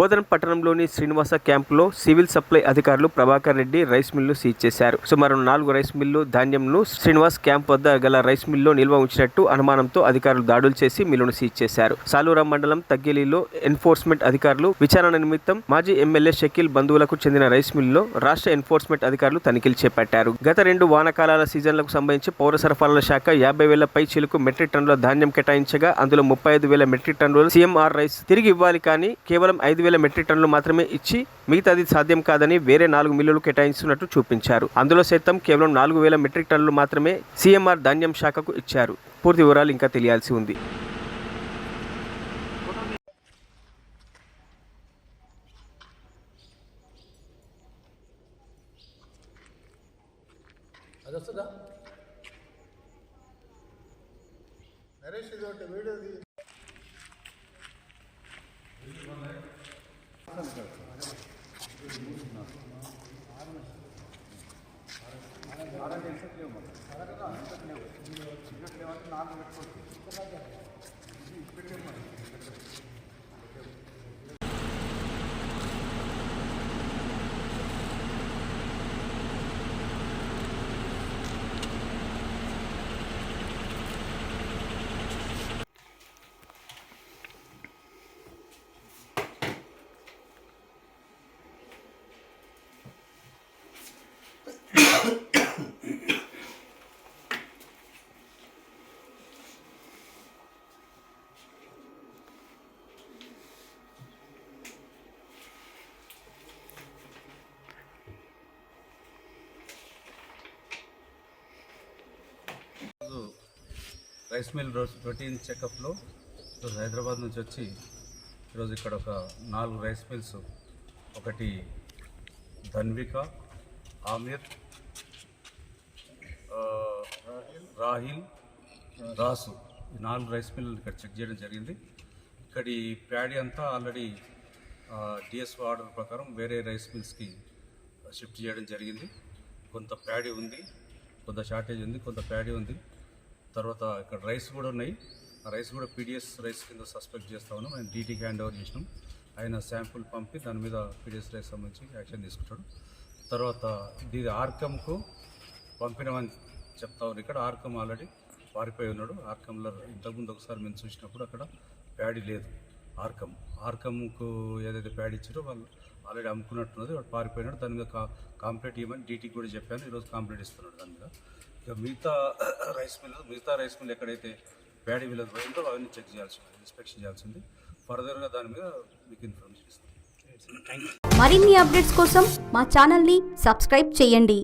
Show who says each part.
Speaker 1: బోధన్ పట్టణంలోని శ్రీనివాస క్యాంపులో civil supply అధికారులు Prabhakar Reddy rice mill seize చేశారు. సుమారు 4 రైస్ మిల్లు ధాన్యంను శ్రీనివాస్ క్యాంప్ వద్ద గల రైస్ మిల్లో నిల్వ ఉంచినట్టు అనుమానంతో అధికారులు దాడులు చేసి మిల్లును సీజ్ చేశారు. సాలూరా మండలం తగ్గేలిలో ఎన్ఫోర్స్మెంట్ అధికారులు విచారణ నిమిత్తం మాజీ ఎమ్మెల్యే షకీల్ బంధువులకు చెందిన రైస్ మిల్లో రాష్ట్ర ఎన్ఫోర్స్మెంట్ అధికారులు తనిఖీలు చేపట్టారు. గత 2 వానాకాలాల సీజన్లకు సంబంధించి పౌర సరఫరాల శాఖ 50,000 పై చిలుకు మెట్రిక్ టన్నుల ధాన్యం కేటాయించగా అందులో 35,000 మెట్రిక్ టన్నుల సీఎంఆర్ రైస్ తిరిగి ఇవ్వాలి, కానీ కేవలం 5,000 మెట్రిక్ టన్నులు మాత్రమే ఇచ్చి మిగతాది సాధ్యం కాదని వేరే 4 మిల్లులు కేటాయిస్తున్నట్టు చూపించారు. అందులో సైతం కేవలం 4,000 మెట్రిక్ టన్నులు మాత్రమే సీఎంఆర్ ధాన్యం శాఖకు ఇచ్చారు. పూర్తి వివరాలు ఇంకా తెలియాల్సి ఉంది.
Speaker 2: రైస్ మిల్ రొటీన్ చెకప్లో ఈరోజు హైదరాబాద్ నుంచి వచ్చి ఈరోజు ఇక్కడ ఒక 4 రైస్ మిల్స్, ఒకటి ధన్విక, ఆమిర్, రాహిల్, రాసు, ఈ 4 రైస్ మిల్ ఇక్కడ చెక్ చేయడం జరిగింది. ఇక్కడ ఈ ప్యాడీ అంతా ఆల్రెడీ డిఎస్ఓ ఆర్డర్ ప్రకారం వేరే రైస్ మిల్స్కి షిఫ్ట్ చేయడం జరిగింది. కొంత ప్యాడీ ఉంది, కొంత షార్టేజ్ ఉంది, కొంత ప్యాడీ ఉంది. తర్వాత ఇక్కడ రైస్ కూడా ఉన్నాయి. ఆ రైస్ కూడా పీడిఎస్ రైస్ కింద సస్పెక్ట్ చేస్తా ఉన్నాం. ఆయన డీటీకి హ్యాండ్ ఓవర్ చేసినాం. ఆయన శాంపుల్ పంపి దాని మీద పీడిఎస్ రైస్ సంబంధించి యాక్షన్ తీసుకుంటాడు. తర్వాత దీని ఆర్కమ్కు పంపినామని చెప్తా ఉన్నారు. ఇక్కడ ఆర్కమ్ ఆల్రెడీ పారిపోయి ఉన్నాడు. ఆర్కంలో ఇంతకుముందు ఒకసారి మేము చూసినప్పుడు అక్కడ ప్యాడీ లేదు. ఆర్కమ్కు ఏదైతే ప్యాడీ ఇచ్చారో వాళ్ళు ఆల్రెడీ అమ్ముకున్నట్టున్నది. వాడు పారిపోయినాడు. దాని మీద కాంప్లీట్ ఇవ్వమని డీటీకి కూడా చెప్పాను. ఈరోజు కాంప్లీట్ ఇస్తున్నాడు దాని మీద. ఇక మిగతా రైస్ మిల్ ఎక్కడైతే ప్యాడీ విలేజ్ పోయిందో అవన్నీ చెక్ చేయాల్సింది, ఇన్స్పెక్షన్ చేయాల్సింది. ఫర్దర్గా దాని మీద మీకు ఇన్ఫర్మేషన్ ఇస్తాం.
Speaker 3: మరిన్ని అప్డేట్స్ కోసం మా ఛానల్ని సబ్స్క్రైబ్ చేయండి.